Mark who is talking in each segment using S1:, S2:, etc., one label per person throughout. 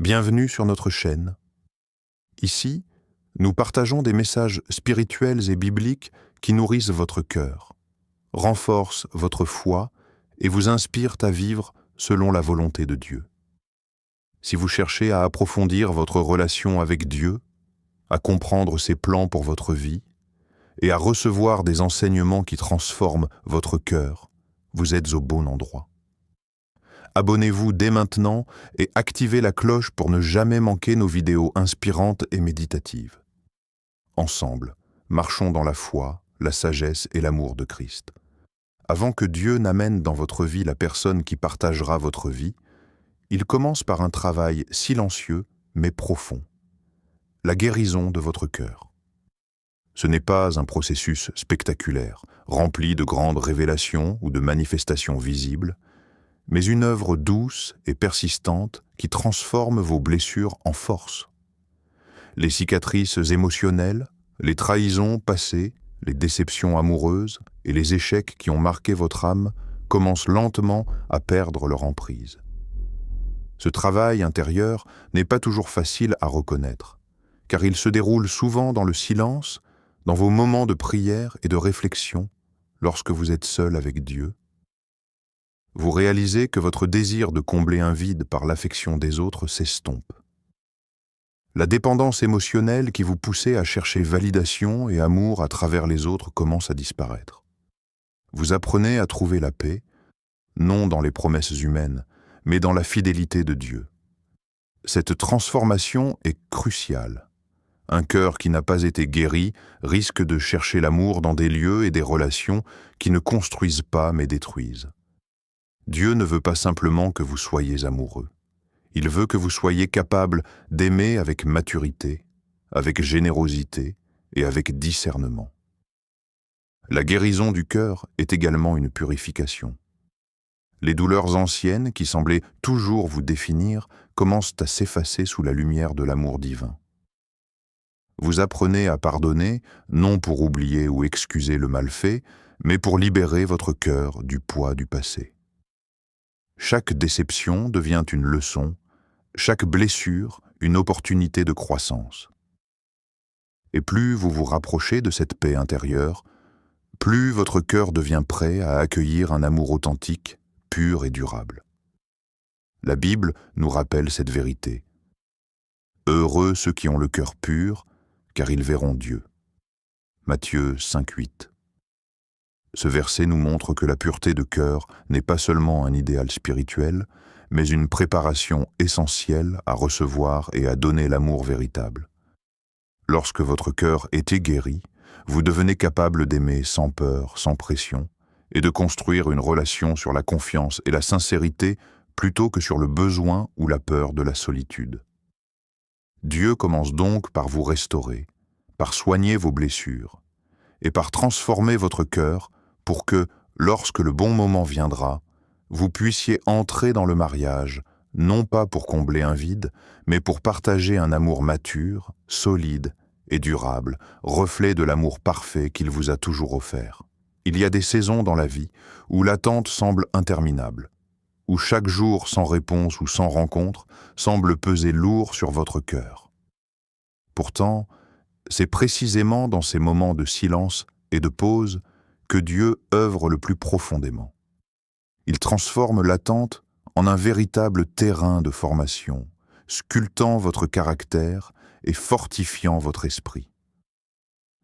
S1: Bienvenue sur notre chaîne. Ici, nous partageons des messages spirituels et bibliques qui nourrissent votre cœur, renforcent votre foi et vous inspirent à vivre selon la volonté de Dieu. Si vous cherchez à approfondir votre relation avec Dieu, à comprendre ses plans pour votre vie et à recevoir des enseignements qui transforment votre cœur, vous êtes au bon endroit. Abonnez-vous dès maintenant et activez la cloche pour ne jamais manquer nos vidéos inspirantes et méditatives. Ensemble, marchons dans la foi, la sagesse et l'amour de Christ. Avant que Dieu n'amène dans votre vie la personne qui partagera votre vie, il commence par un travail silencieux mais profond, la guérison de votre cœur. Ce n'est pas un processus spectaculaire, rempli de grandes révélations ou de manifestations visibles, mais une œuvre douce et persistante qui transforme vos blessures en force. Les cicatrices émotionnelles, les trahisons passées, les déceptions amoureuses et les échecs qui ont marqué votre âme commencent lentement à perdre leur emprise. Ce travail intérieur n'est pas toujours facile à reconnaître, car il se déroule souvent dans le silence, dans vos moments de prière et de réflexion, lorsque vous êtes seul avec Dieu. Vous réalisez que votre désir de combler un vide par l'affection des autres s'estompe. La dépendance émotionnelle qui vous poussait à chercher validation et amour à travers les autres commence à disparaître. Vous apprenez à trouver la paix, non dans les promesses humaines, mais dans la fidélité de Dieu. Cette transformation est cruciale. Un cœur qui n'a pas été guéri risque de chercher l'amour dans des lieux et des relations qui ne construisent pas mais détruisent. Dieu ne veut pas simplement que vous soyez amoureux. Il veut que vous soyez capable d'aimer avec maturité, avec générosité et avec discernement. La guérison du cœur est également une purification. Les douleurs anciennes qui semblaient toujours vous définir commencent à s'effacer sous la lumière de l'amour divin. Vous apprenez à pardonner, non pour oublier ou excuser le mal fait, mais pour libérer votre cœur du poids du passé. Chaque déception devient une leçon, chaque blessure une opportunité de croissance. Et plus vous vous rapprochez de cette paix intérieure, plus votre cœur devient prêt à accueillir un amour authentique, pur et durable. La Bible nous rappelle cette vérité. Heureux ceux qui ont le cœur pur, car ils verront Dieu. Matthieu 5,8. Ce verset nous montre que la pureté de cœur n'est pas seulement un idéal spirituel, mais une préparation essentielle à recevoir et à donner l'amour véritable. Lorsque votre cœur est guéri, vous devenez capable d'aimer sans peur, sans pression, et de construire une relation sur la confiance et la sincérité plutôt que sur le besoin ou la peur de la solitude. Dieu commence donc par vous restaurer, par soigner vos blessures, et par transformer votre cœur pour que, lorsque le bon moment viendra, vous puissiez entrer dans le mariage, non pas pour combler un vide, mais pour partager un amour mature, solide et durable, reflet de l'amour parfait qu'il vous a toujours offert. Il y a des saisons dans la vie où l'attente semble interminable, où chaque jour sans réponse ou sans rencontre semble peser lourd sur votre cœur. Pourtant, c'est précisément dans ces moments de silence et de pause que Dieu œuvre le plus profondément. Il transforme l'attente en un véritable terrain de formation, sculptant votre caractère et fortifiant votre esprit.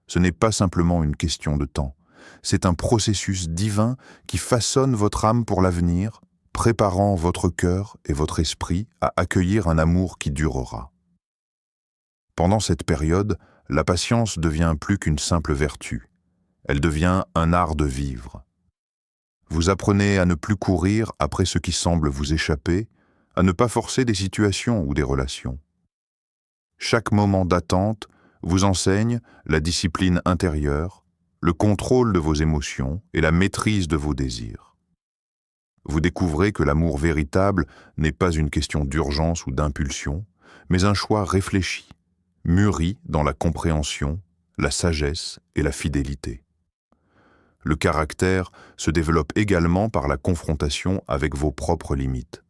S1: Ce n'est pas simplement une question de temps, c'est un processus divin qui façonne votre âme pour l'avenir, préparant votre cœur et votre esprit à accueillir un amour qui durera. Pendant cette période, la patience devient plus qu'une simple vertu. Elle devient un art de vivre. Vous apprenez à ne plus courir après ce qui semble vous échapper, à ne pas forcer des situations ou des relations. Chaque moment d'attente vous enseigne la discipline intérieure, le contrôle de vos émotions et la maîtrise de vos désirs. Vous découvrez que l'amour véritable n'est pas une question d'urgence ou d'impulsion, mais un choix réfléchi, mûri dans la compréhension, la sagesse et la fidélité. Le caractère se développe également par la confrontation avec vos propres limites.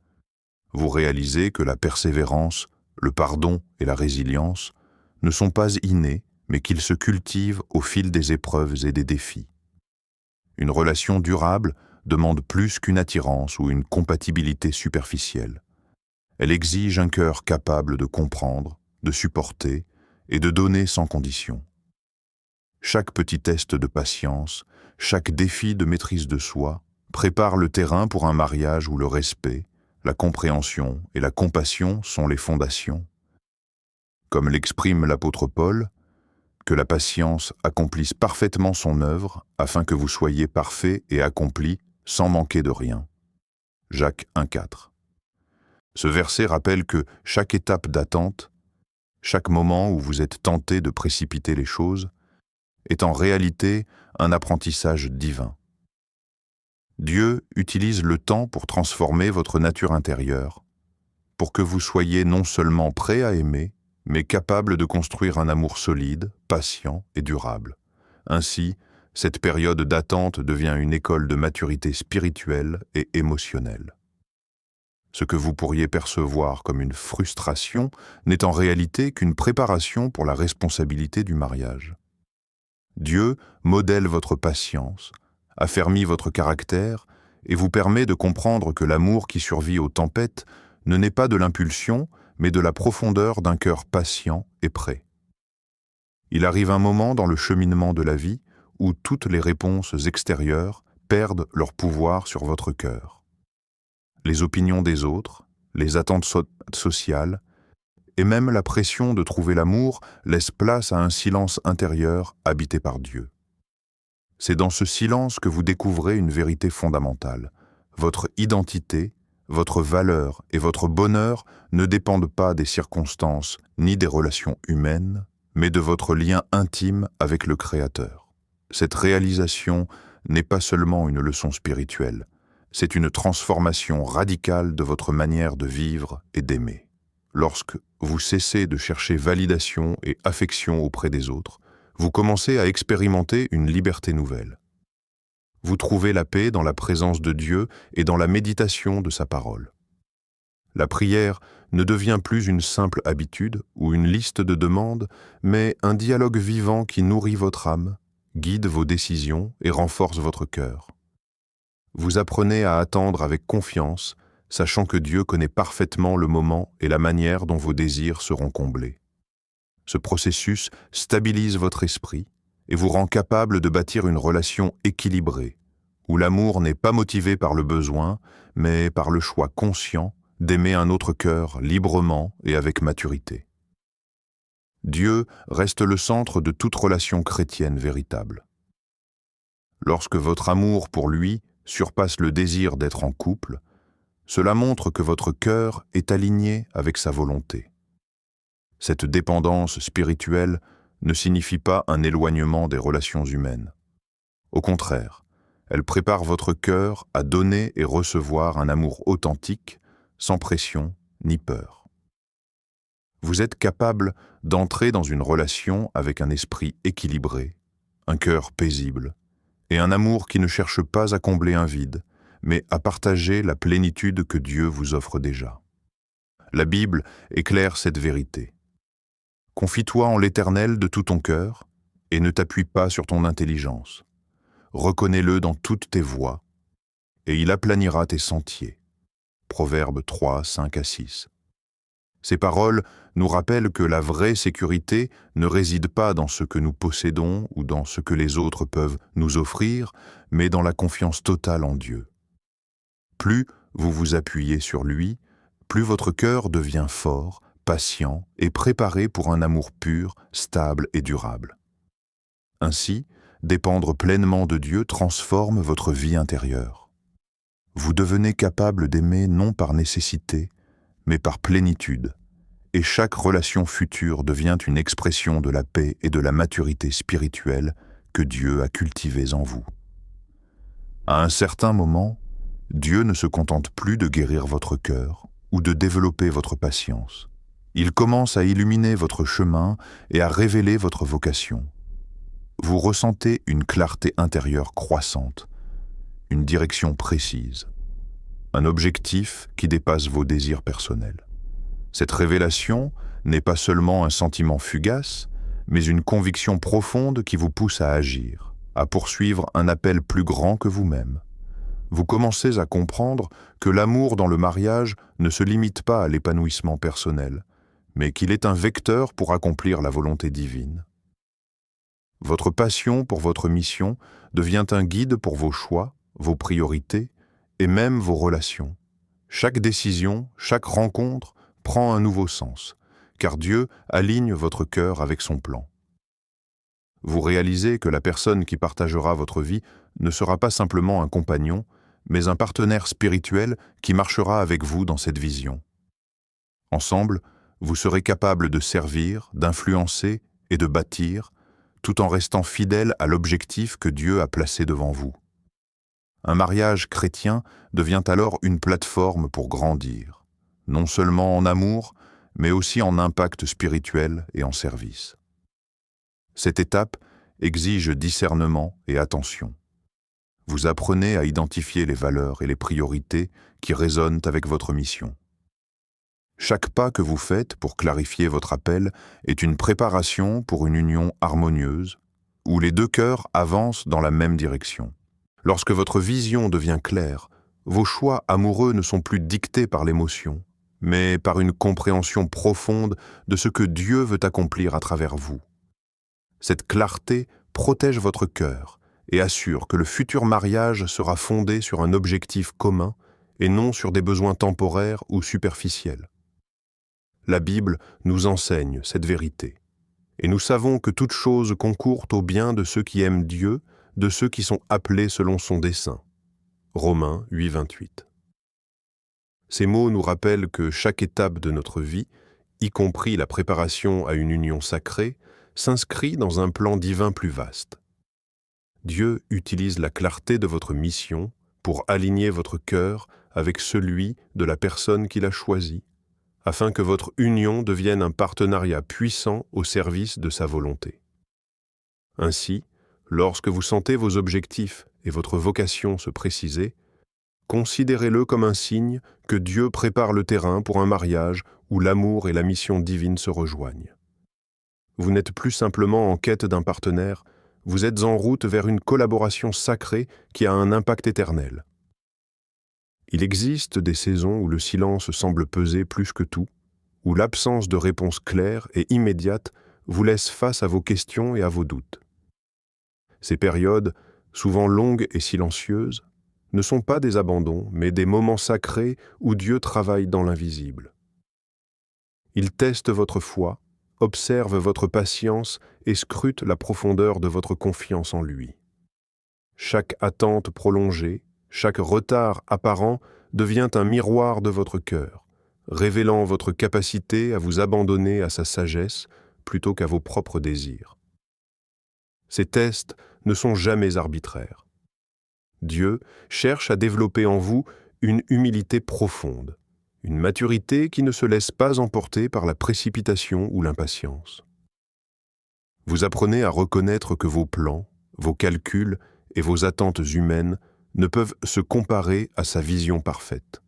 S1: Vous réalisez que la persévérance le pardon et la résilience, ne sont pas innés, mais qu'ils se cultivent au fil des épreuves et des défis. Une relation durable demande plus qu'une attirance ou une compatibilité superficielle. Elle exige un cœur capable de comprendre, de supporter et de donner sans condition. Chaque petit test de patience, chaque défi de maîtrise de soi prépare le terrain pour un mariage où le respect, la compréhension et la compassion sont les fondations. Comme l'exprime l'apôtre Paul, que la patience accomplisse parfaitement son œuvre afin que vous soyez parfaits et accomplis sans manquer de rien. Jacques 1,4. Ce verset rappelle que chaque étape d'attente, chaque moment où vous êtes tenté de précipiter les choses, est en réalité un apprentissage divin. Dieu utilise le temps pour transformer votre nature intérieure, pour que vous soyez non seulement prêt à aimer, mais capable de construire un amour solide, patient et durable. Ainsi, cette période d'attente devient une école de maturité spirituelle et émotionnelle. Ce que vous pourriez percevoir comme une frustration n'est en réalité qu'une préparation pour la responsabilité du mariage. Dieu modèle votre patience, affermit votre caractère et vous permet de comprendre que l'amour qui survit aux tempêtes ne naît pas de l'impulsion, mais de la profondeur d'un cœur patient et prêt. Il arrive un moment dans le cheminement de la vie où toutes les réponses extérieures perdent leur pouvoir sur votre cœur. Les opinions des autres, les attentes sociales, et même la pression de trouver l'amour laissent place à un silence intérieur habité par Dieu. C'est dans ce silence que vous découvrez une vérité fondamentale. Votre identité, votre valeur et votre bonheur ne dépendent pas des circonstances ni des relations humaines, mais de votre lien intime avec le Créateur. Cette réalisation n'est pas seulement une leçon spirituelle, c'est une transformation radicale de votre manière de vivre et d'aimer. Lorsque vous cessez de chercher validation et affection auprès des autres, vous commencez à expérimenter une liberté nouvelle. Vous trouvez la paix dans la présence de Dieu et dans la méditation de sa parole. La prière ne devient plus une simple habitude ou une liste de demandes, mais un dialogue vivant qui nourrit votre âme, guide vos décisions et renforce votre cœur. Vous apprenez à attendre avec confiance, sachant que Dieu connaît parfaitement le moment et la manière dont vos désirs seront comblés. Ce processus stabilise votre esprit et vous rend capable de bâtir une relation équilibrée, où l'amour n'est pas motivé par le besoin, mais par le choix conscient d'aimer un autre cœur librement et avec maturité. Dieu reste le centre de toute relation chrétienne véritable. Lorsque votre amour pour lui surpasse le désir d'être en couple, cela montre que votre cœur est aligné avec sa volonté. Cette dépendance spirituelle ne signifie pas un éloignement des relations humaines. Au contraire, elle prépare votre cœur à donner et recevoir un amour authentique, sans pression ni peur. Vous êtes capable d'entrer dans une relation avec un esprit équilibré, un cœur paisible, et un amour qui ne cherche pas à combler un vide, mais à partager la plénitude que Dieu vous offre déjà. La Bible éclaire cette vérité. Confie-toi en l'Éternel de tout ton cœur et ne t'appuie pas sur ton intelligence. Reconnais-le dans toutes tes voies et il aplanira tes sentiers. Proverbes 3, 5-6. Ces paroles nous rappellent que la vraie sécurité ne réside pas dans ce que nous possédons ou dans ce que les autres peuvent nous offrir, mais dans la confiance totale en Dieu. Plus vous vous appuyez sur lui, plus votre cœur devient fort, patient et préparé pour un amour pur, stable et durable. Ainsi, dépendre pleinement de Dieu transforme votre vie intérieure. Vous devenez capable d'aimer non par nécessité, mais par plénitude, et chaque relation future devient une expression de la paix et de la maturité spirituelle que Dieu a cultivées en vous. À un certain moment, Dieu ne se contente plus de guérir votre cœur ou de développer votre patience. Il commence à illuminer votre chemin et à révéler votre vocation. Vous ressentez une clarté intérieure croissante, une direction précise, un objectif qui dépasse vos désirs personnels. Cette révélation n'est pas seulement un sentiment fugace, mais une conviction profonde qui vous pousse à agir, à poursuivre un appel plus grand que vous-même. Vous commencez à comprendre que l'amour dans le mariage ne se limite pas à l'épanouissement personnel, mais qu'il est un vecteur pour accomplir la volonté divine. Votre passion pour votre mission devient un guide pour vos choix, vos priorités et même vos relations. Chaque décision, chaque rencontre prend un nouveau sens, car Dieu aligne votre cœur avec son plan. Vous réalisez que la personne qui partagera votre vie ne sera pas simplement un compagnon, mais un partenaire spirituel qui marchera avec vous dans cette vision. Ensemble, vous serez capable de servir, d'influencer et de bâtir, tout en restant fidèle à l'objectif que Dieu a placé devant vous. Un mariage chrétien devient alors une plateforme pour grandir, non seulement en amour, mais aussi en impact spirituel et en service. Cette étape exige discernement et attention. Vous apprenez à identifier les valeurs et les priorités qui résonnent avec votre mission. Chaque pas que vous faites pour clarifier votre appel est une préparation pour une union harmonieuse, où les deux cœurs avancent dans la même direction. Lorsque votre vision devient claire, vos choix amoureux ne sont plus dictés par l'émotion, mais par une compréhension profonde de ce que Dieu veut accomplir à travers vous. Cette clarté protège votre cœur et assure que le futur mariage sera fondé sur un objectif commun et non sur des besoins temporaires ou superficiels. La Bible nous enseigne cette vérité, et nous savons que toute chose concourt au bien de ceux qui aiment Dieu, de ceux qui sont appelés selon son dessein. Romains 8, 28. Ces mots nous rappellent que chaque étape de notre vie, y compris la préparation à une union sacrée, s'inscrit dans un plan divin plus vaste. Dieu utilise la clarté de votre mission pour aligner votre cœur avec celui de la personne qu'il a choisie, afin que votre union devienne un partenariat puissant au service de sa volonté. Ainsi, lorsque vous sentez vos objectifs et votre vocation se préciser, considérez-le comme un signe que Dieu prépare le terrain pour un mariage où l'amour et la mission divine se rejoignent. Vous n'êtes plus simplement en quête d'un partenaire, vous êtes en route vers une collaboration sacrée qui a un impact éternel. Il existe des saisons où le silence semble peser plus que tout, où l'absence de réponse claire et immédiate vous laisse face à vos questions et à vos doutes. Ces périodes, souvent longues et silencieuses, ne sont pas des abandons, mais des moments sacrés où Dieu travaille dans l'invisible. Il teste votre foi, observe votre patience et scrute la profondeur de votre confiance en lui. Chaque attente prolongée, chaque retard apparent devient un miroir de votre cœur, révélant votre capacité à vous abandonner à sa sagesse plutôt qu'à vos propres désirs. Ces tests ne sont jamais arbitraires. Dieu cherche à développer en vous une humilité profonde, une maturité qui ne se laisse pas emporter par la précipitation ou l'impatience. Vous apprenez à reconnaître que vos plans, vos calculs et vos attentes humaines ne peuvent se comparer à sa vision parfaite.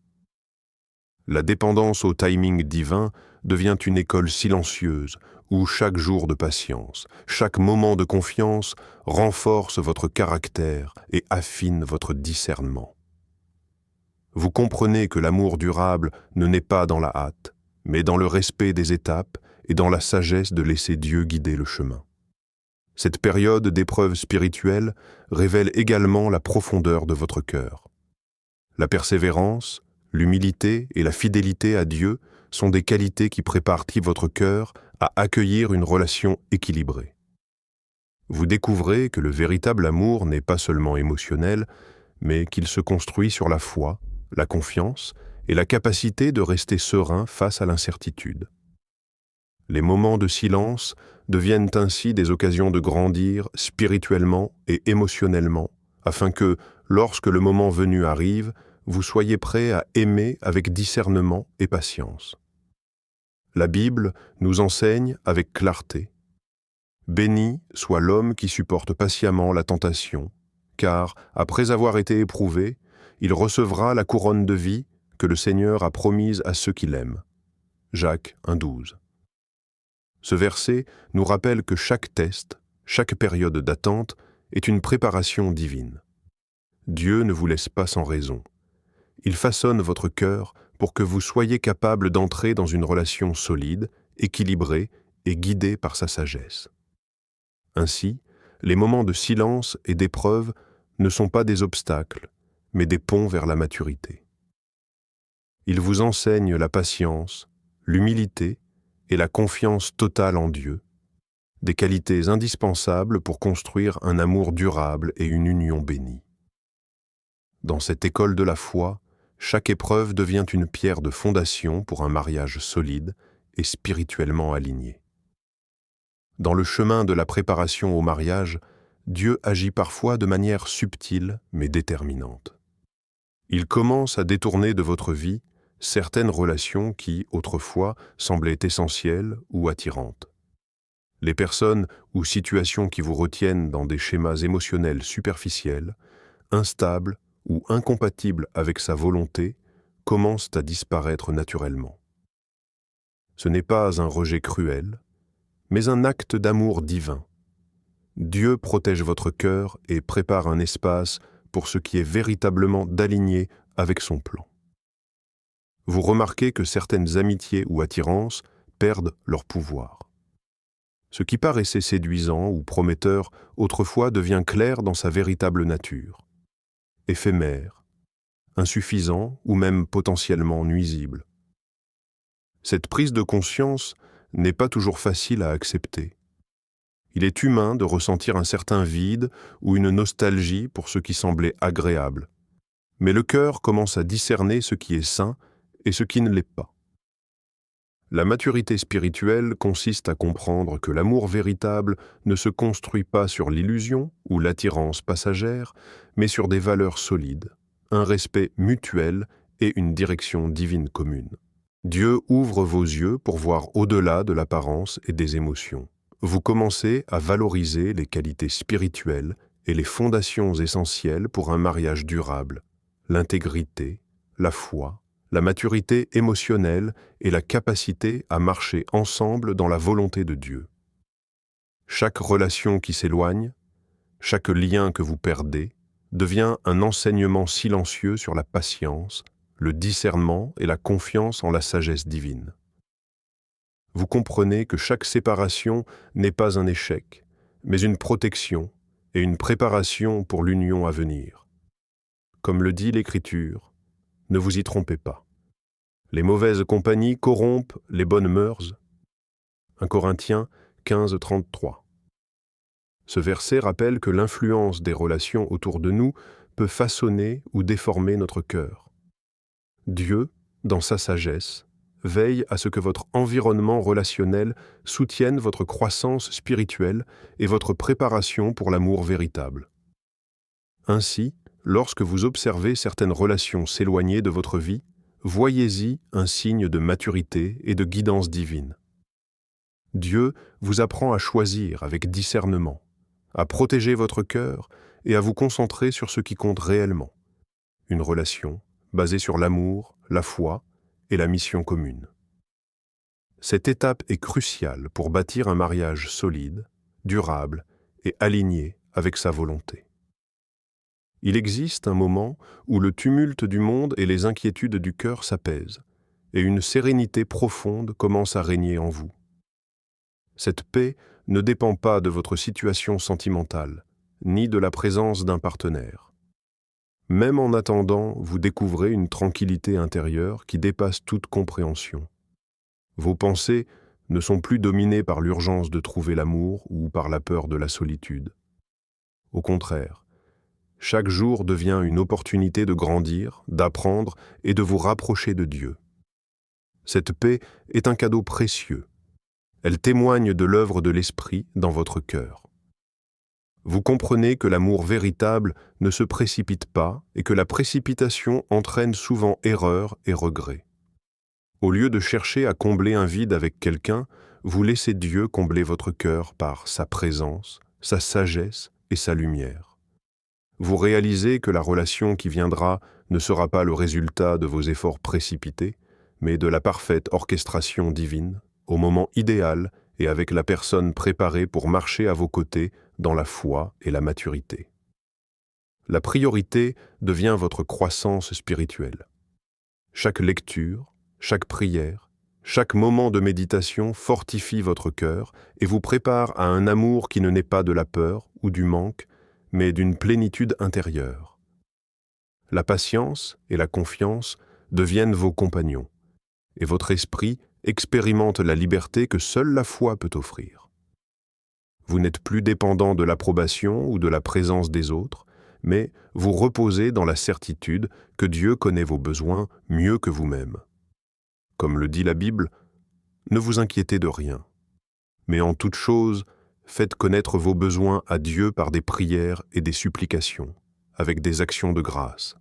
S1: La dépendance au timing divin devient une école silencieuse où chaque jour de patience, chaque moment de confiance renforce votre caractère et affine votre discernement. Vous comprenez que l'amour durable ne naît pas dans la hâte, mais dans le respect des étapes et dans la sagesse de laisser Dieu guider le chemin. Cette période d'épreuve spirituelle révèle également la profondeur de votre cœur. La persévérance, l'humilité et la fidélité à Dieu sont des qualités qui préparent votre cœur à accueillir une relation équilibrée. Vous découvrez que le véritable amour n'est pas seulement émotionnel, mais qu'il se construit sur la foi, la confiance et la capacité de rester serein face à l'incertitude. Les moments de silence deviennent ainsi des occasions de grandir spirituellement et émotionnellement, afin que, lorsque le moment venu arrive, vous soyez prêts à aimer avec discernement et patience. La Bible nous enseigne avec clarté « Béni soit l'homme qui supporte patiemment la tentation, car, après avoir été éprouvé, il recevra la couronne de vie que le Seigneur a promise à ceux qui l'aiment. » Jacques 1,12. Ce verset nous rappelle que chaque test, chaque période d'attente est une préparation divine. Dieu ne vous laisse pas sans raison. Il façonne votre cœur pour que vous soyez capable d'entrer dans une relation solide, équilibrée et guidée par sa sagesse. Ainsi, les moments de silence et d'épreuve ne sont pas des obstacles, mais des ponts vers la maturité. Il vous enseigne la patience, l'humilité et la confiance totale en Dieu, des qualités indispensables pour construire un amour durable et une union bénie. Dans cette école de la foi, chaque épreuve devient une pierre de fondation pour un mariage solide et spirituellement aligné. Dans le chemin de la préparation au mariage, Dieu agit parfois de manière subtile mais déterminante. Il commence à détourner de votre vie certaines relations qui, autrefois, semblaient essentielles ou attirantes. Les personnes ou situations qui vous retiennent dans des schémas émotionnels superficiels, instables ou incompatibles avec sa volonté, commencent à disparaître naturellement. Ce n'est pas un rejet cruel, mais un acte d'amour divin. Dieu protège votre cœur et prépare un espace pour ce qui est véritablement d'aligné avec son plan. Vous remarquez que certaines amitiés ou attirances perdent leur pouvoir. Ce qui paraissait séduisant ou prometteur autrefois devient clair dans sa véritable nature. Éphémère, insuffisant ou même potentiellement nuisible. Cette prise de conscience n'est pas toujours facile à accepter. Il est humain de ressentir un certain vide ou une nostalgie pour ce qui semblait agréable. Mais le cœur commence à discerner ce qui est sain et ce qui ne l'est pas. La maturité spirituelle consiste à comprendre que l'amour véritable ne se construit pas sur l'illusion ou l'attirance passagère, mais sur des valeurs solides, un respect mutuel et une direction divine commune. Dieu ouvre vos yeux pour voir au-delà de l'apparence et des émotions. Vous commencez à valoriser les qualités spirituelles et les fondations essentielles pour un mariage durable, l'intégrité, la foi, la maturité émotionnelle et la capacité à marcher ensemble dans la volonté de Dieu. Chaque relation qui s'éloigne, chaque lien que vous perdez, devient un enseignement silencieux sur la patience, le discernement et la confiance en la sagesse divine. Vous comprenez que chaque séparation n'est pas un échec, mais une protection et une préparation pour l'union à venir. Comme le dit l'Écriture, ne vous y trompez pas. Les mauvaises compagnies corrompent les bonnes mœurs. 1 Corinthiens 15, 33. Ce verset rappelle que l'influence des relations autour de nous peut façonner ou déformer notre cœur. Dieu, dans sa sagesse, veille à ce que votre environnement relationnel soutienne votre croissance spirituelle et votre préparation pour l'amour véritable. Ainsi, lorsque vous observez certaines relations s'éloigner de votre vie, voyez-y un signe de maturité et de guidance divine. Dieu vous apprend à choisir avec discernement, à protéger votre cœur et à vous concentrer sur ce qui compte réellement, une relation basée sur l'amour, la foi et la mission commune. Cette étape est cruciale pour bâtir un mariage solide, durable et aligné avec sa volonté. Il existe un moment où le tumulte du monde et les inquiétudes du cœur s'apaisent, et une sérénité profonde commence à régner en vous. Cette paix ne dépend pas de votre situation sentimentale, ni de la présence d'un partenaire. Même en attendant, vous découvrez une tranquillité intérieure qui dépasse toute compréhension. Vos pensées ne sont plus dominées par l'urgence de trouver l'amour ou par la peur de la solitude. Au contraire, chaque jour devient une opportunité de grandir, d'apprendre et de vous rapprocher de Dieu. Cette paix est un cadeau précieux. Elle témoigne de l'œuvre de l'Esprit dans votre cœur. Vous comprenez que l'amour véritable ne se précipite pas et que la précipitation entraîne souvent erreur et regret. Au lieu de chercher à combler un vide avec quelqu'un, vous laissez Dieu combler votre cœur par sa présence, sa sagesse et sa lumière. Vous réalisez que la relation qui viendra ne sera pas le résultat de vos efforts précipités, mais de la parfaite orchestration divine, au moment idéal et avec la personne préparée pour marcher à vos côtés dans la foi et la maturité. La priorité devient votre croissance spirituelle. Chaque lecture, chaque prière, chaque moment de méditation fortifie votre cœur et vous prépare à un amour qui ne naît pas de la peur ou du manque, mais d'une plénitude intérieure. La patience et la confiance deviennent vos compagnons, et votre esprit expérimente la liberté que seule la foi peut offrir. Vous n'êtes plus dépendant de l'approbation ou de la présence des autres, mais vous reposez dans la certitude que Dieu connaît vos besoins mieux que vous-même. Comme le dit la Bible, ne vous inquiétez de rien, mais en toute chose, faites connaître vos besoins à Dieu par des prières et des supplications, avec des actions de grâce.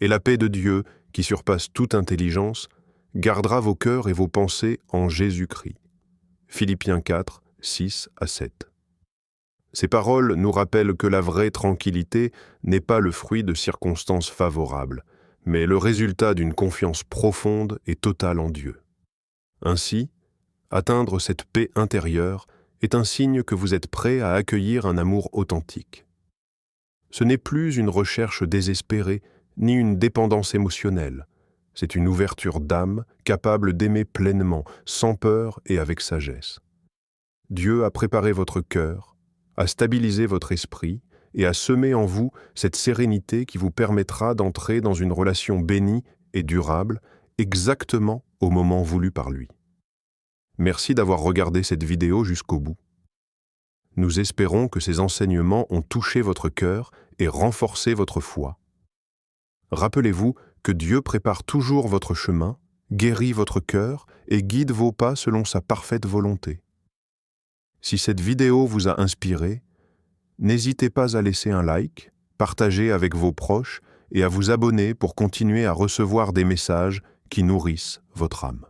S1: Et la paix de Dieu, qui surpasse toute intelligence, gardera vos cœurs et vos pensées en Jésus-Christ. Philippiens 4, 6 à 7. Ces paroles nous rappellent que la vraie tranquillité n'est pas le fruit de circonstances favorables, mais le résultat d'une confiance profonde et totale en Dieu. Ainsi, atteindre cette paix intérieure est un signe que vous êtes prêt à accueillir un amour authentique. Ce n'est plus une recherche désespérée, ni une dépendance émotionnelle. C'est une ouverture d'âme capable d'aimer pleinement, sans peur et avec sagesse. Dieu a préparé votre cœur, a stabilisé votre esprit et a semé en vous cette sérénité qui vous permettra d'entrer dans une relation bénie et durable, exactement au moment voulu par lui. Merci d'avoir regardé cette vidéo jusqu'au bout. Nous espérons que ces enseignements ont touché votre cœur et renforcé votre foi. Rappelez-vous que Dieu prépare toujours votre chemin, guérit votre cœur et guide vos pas selon sa parfaite volonté. Si cette vidéo vous a inspiré, n'hésitez pas à laisser un like, partager avec vos proches et à vous abonner pour continuer à recevoir des messages qui nourrissent votre âme.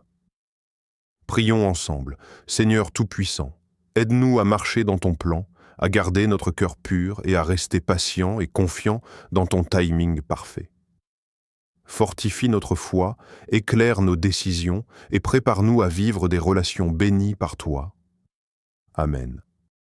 S1: Prions ensemble. Seigneur Tout-Puissant, aide-nous à marcher dans ton plan, à garder notre cœur pur et à rester patient et confiant dans ton timing parfait. Fortifie notre foi, éclaire nos décisions et prépare-nous à vivre des relations bénies par toi. Amen.